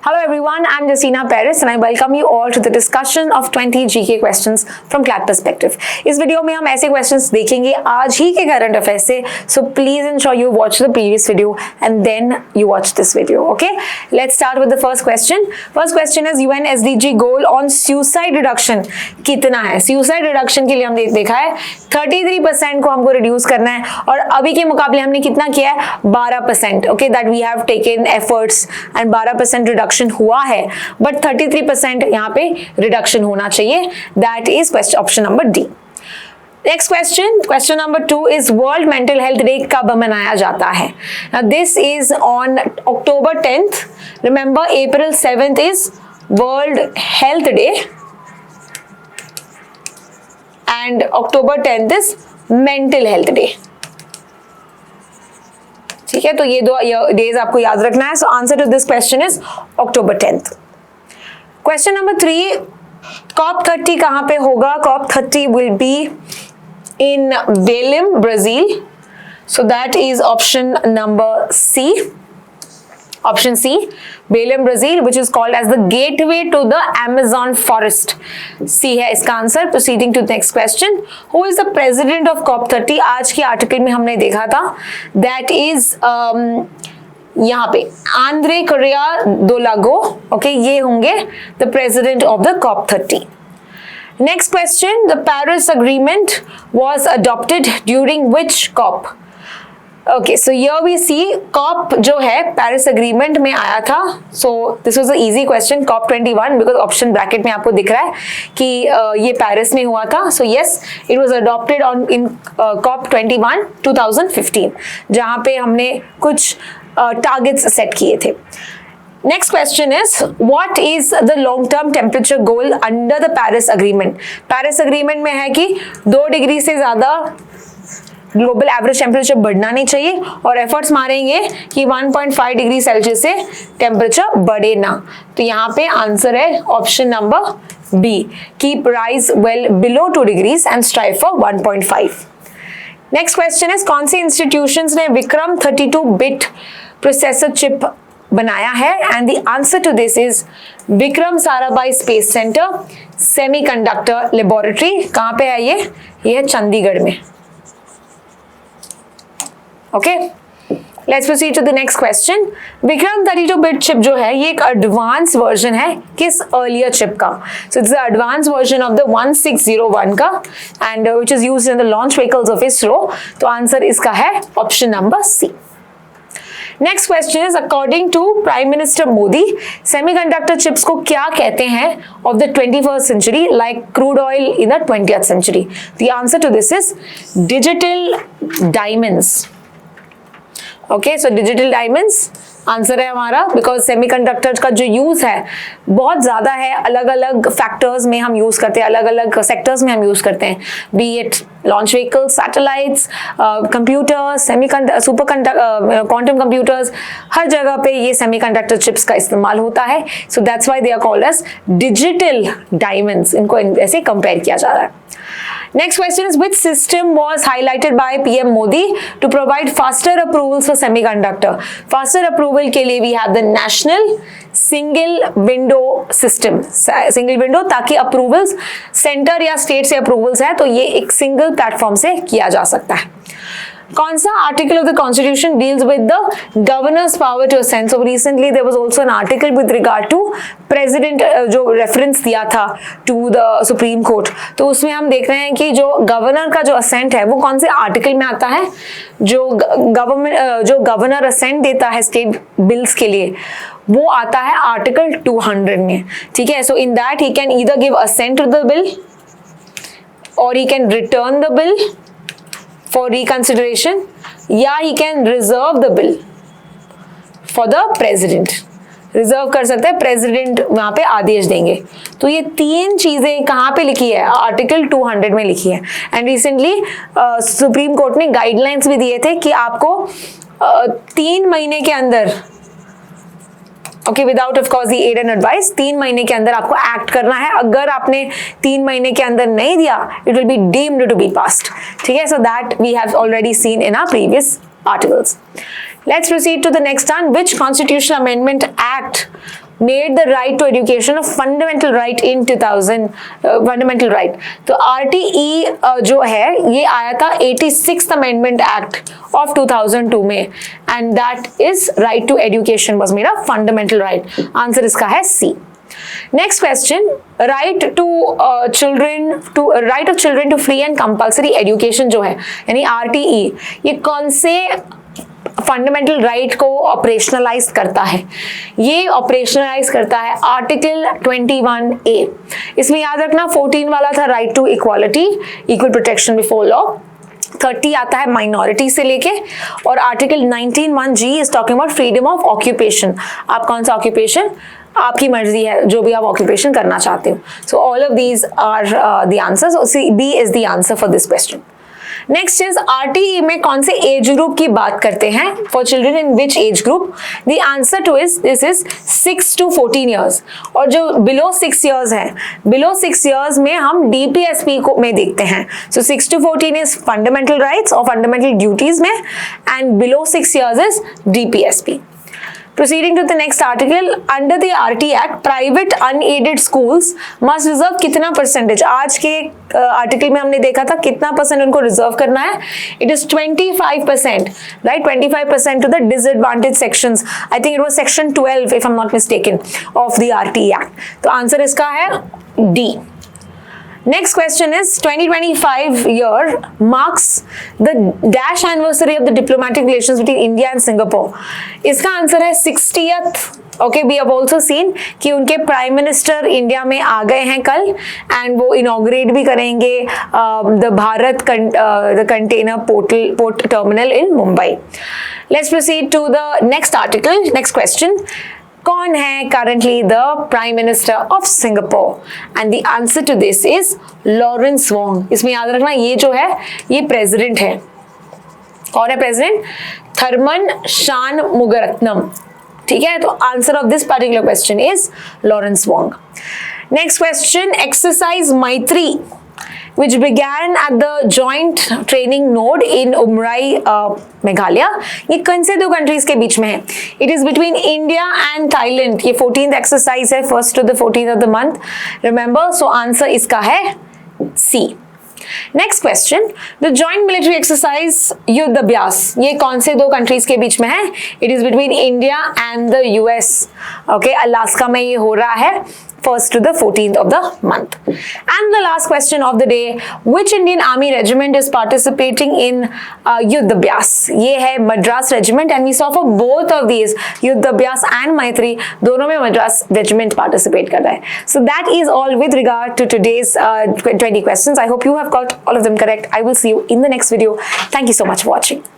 Hello everyone, I'm Jasina Paris and I welcome you all to the discussion of 20 GK questions from CLAT Perspective. इस video में हम ऐसे questions देखेंगे आज ही के current affairs से, so please ensure you watch the previous video and then you watch this video. Okay, let's start with the first question. First question is UN SDG goal on suicide reduction कितना है? Suicide reduction के लिए हम देखा है 33% को हमको reduce करना है और अभी के मुकाबले हमने कितना किया है 12%. Okay, that we have taken efforts and 12% reduction हुआ है, but 33% यहाँ पे reduction होना चाहिए. That is question option number D. Next question number 2 is World Mental Health Day कब मनाया जाता है? Now this is on October 10th. Remember April 7th is World Health Day and October 10th is Mental Health Day. ठीक है, तो ये दो days आपको याद रखना है. So answer to this question is October 10th. Question number 3, COP30 कहाँ पे होगा? COP30 will be in Belem, Brazil. So that is option number C. Option C, Belém, Brazil, which is called as the gateway to the Amazon forest. C है इसका answer. Proceeding to next question. Who is the president of COP30? आज के article में हमने देखा था. That is यहाँ पे आंद्रे कोरेया दोलागो. Okay, ये होंगे the president of the COP30. Next question. The Paris Agreement was adopted during which COP? Okay, so here we see COP जो है पेरिस एग्रीमेंट में आया था. So this was an easy question, COP21, because option bracket में आपको दिख रहा है कि ये पेरिस में हुआ था. So yes, it was adopted in COP21 2015, जहाँ पे हमने कुछ टारगेट्स सेट किए थे. Next question is, what is the long-term temperature goal under the Paris Agreement? Paris Agreement में है कि 2 डिग्री से ज़्यादा ग्लोबल एवरेज टेम्परेचर बढ़ना नहीं चाहिए और एफर्ट्स मारेंगे कि 1.5 डिग्री सेल्सियस से टेम्परेचर बढ़े ना. तो यहाँ पे आंसर है option number B, keep rise well below 2 degrees and strive for 1.5. Next question is, कौन से इंस्टीट्यूशंस ने विक्रम 32 बिट प्रोसेसर चिप बनाया है? And the answer to this is Vikram Sarabhai space centre semiconductor laboratory. कहाँ पे है ये है चंडीगढ़ में. Okay, let's proceed to the next question. Vikram 32-bit chip जो है ये एक advanced version है किस earlier chip का? So it's the advanced version of the 1601 का and which is used in the launch vehicles of ISRO. तो answer इसका है option number C. Next question is, according to Prime Minister Modi, semiconductor chips को क्या कहते हैं of the 21st century, like crude oil in the 20th century? The answer to this is digital diamonds. Okay, so digital diamonds answer है हमारा, because semiconductor का जो use है बहुत ज्यादा है. अलग अलग फैक्टर्स में हम यूज करते हैं, अलग अलग सेक्टर्स में हम यूज करते हैं, be it launch vehicles, satellites, computers, quantum computers, हर जगह पे ये सेमीकंडक्टर चिप्स का इस्तेमाल होता है. So that's why they are called as digital diamonds. इनको ऐसे कंपेयर किया जा रहा है. Next question is, which system was highlighted by PM Modi to provide faster approvals for semiconductor? Faster approval के लिए we have the national single window system. Single window ताकि approvals center या state से approvals है तो ये एक single platform से किया जा सकता है. कौन सा article of the constitution deals with the governor's power to assent? So recently there was also an article with regard to president जो रेफरेंस दिया था टू द सुप्रीम कोर्ट. तो उसमें हम देख रहे हैं कि जो गवर्नर का जो असेंट है वो कौन से आर्टिकल में आता है? जो गवर्नर असेंट देता है स्टेट बिल्स के लिए वो आता है आर्टिकल 200 में. ठीक है, so in that he can either give assent to the bill और he can return the bill for reconsideration, या he can reserve the bill for the president. Reserve कर सकते हैं, प्रेसिडेंट वहां पे आदेश देंगे. तो ये 3 चीजें कहाँ पे लिखी है? आर्टिकल 200 में लिखी है. एंड रिसेंटली सुप्रीम कोर्ट ने गाइडलाइंस भी दिए थे कि आपको 3 महीने के अंदर, okay, without of course the aid and advice, 3 महीने के अंदर आपको एक्ट करना है. अगर आपने 3 महीने के अंदर नहीं दिया, it will be deemed to be passed. ठीक है, so that we have already seen in our previous articles. Let's proceed to the next one. Which constitutional amendment act made the right to education a fundamental right in 2000 fundamental right. तो RTE जो है ये आया था 86th Amendment Act of 2002 में, and that is right to education was made a fundamental right. Answer इसका है C. Next question, right of children to free and compulsory education जो है यानी RTE, ये कौन से फंडामेंटल राइट को ऑपरेशनलाइज करता है? ये ऑपरेशनलाइज करता है आर्टिकल 21A. इसमें याद रखना 14 वाला था right to equality, equal protection before law, 30 आता है माइनॉरिटी से लेके, और article 19(1)G is talking about freedom of occupation. आप कौन सा ऑक्यूपेशन, आपकी मर्जी है जो भी आप ऑक्यूपेशन करना चाहते हो. So all of these are the answers. B is the answer for this question. Next is RTE में कौन से एज ग्रुप की बात करते हैं? For children in which age group? The answer to is this is 6 to 14 years. और जो below 6 years है, बिलो 6 ईयर्स में हम डीपीएसपी को में देखते हैं. So 6 to 14 is fundamental rights और फंडामेंटल ड्यूटीज में, and below 6 years is DPSP. Proceeding to the next article, under the RT Act, private unaided schools must reserve कितना परसेंटेज? आज के आर्टिकल में हमने देखा था कितना परसेंट उनको रिजर्व करना है. It is 25%, right? 25% to the disadvantaged sections. I think it was section 12, if I'm not mistaken, of the RT Act. तो आंसर इसका है D. Next question is 2025 year marks the dash anniversary of the diplomatic relations between India and Singapore. इसका answer है 60th. Okay, we have also seen कि उनके prime minister India में आ गए हैं कल, एंड वो इनॉग्रेट भी करेंगे the Bharat container port terminal in Mumbai. Let's proceed to the next article. Next question, कौन है currently the prime minister of Singapore? And the answer to this is Lawrence Wong. इसमें याद रखना ये जो है ये प्रेसिडेंट है. कौन है प्रेसिडेंट? थर्मन शानमुगारत्नम. ठीक है, तो answer of this particular question is Lawrence Wong. Next question, exercise मैत्री which began at the joint training node in Umrai, Meghalaya. ये कौन से दो कंट्रीज के बीच में है? It is between India and Thailand. ये 14th exercise है, 1st to the 14th of the month. Remember, so answer इसका है C. Next question, the joint military exercise युद्ध अभ्यास ये कौन से दो कंट्रीज के बीच में है? It is between India and the US. Okay, Alaska में ये हो रहा है 1st to the 14th of the month. And the last question of the day, which Indian Army regiment is participating in युद्ध अभ्यास? ये है Madras regiment, and we saw for both of these युद्ध अभ्यास and मैत्री दोनों में मद्रास regiment participate कर रहा है. So that is all with regard to today's 20 questions. I hope you have got all of them correct. I will see you in the next video. Thank you so much for watching.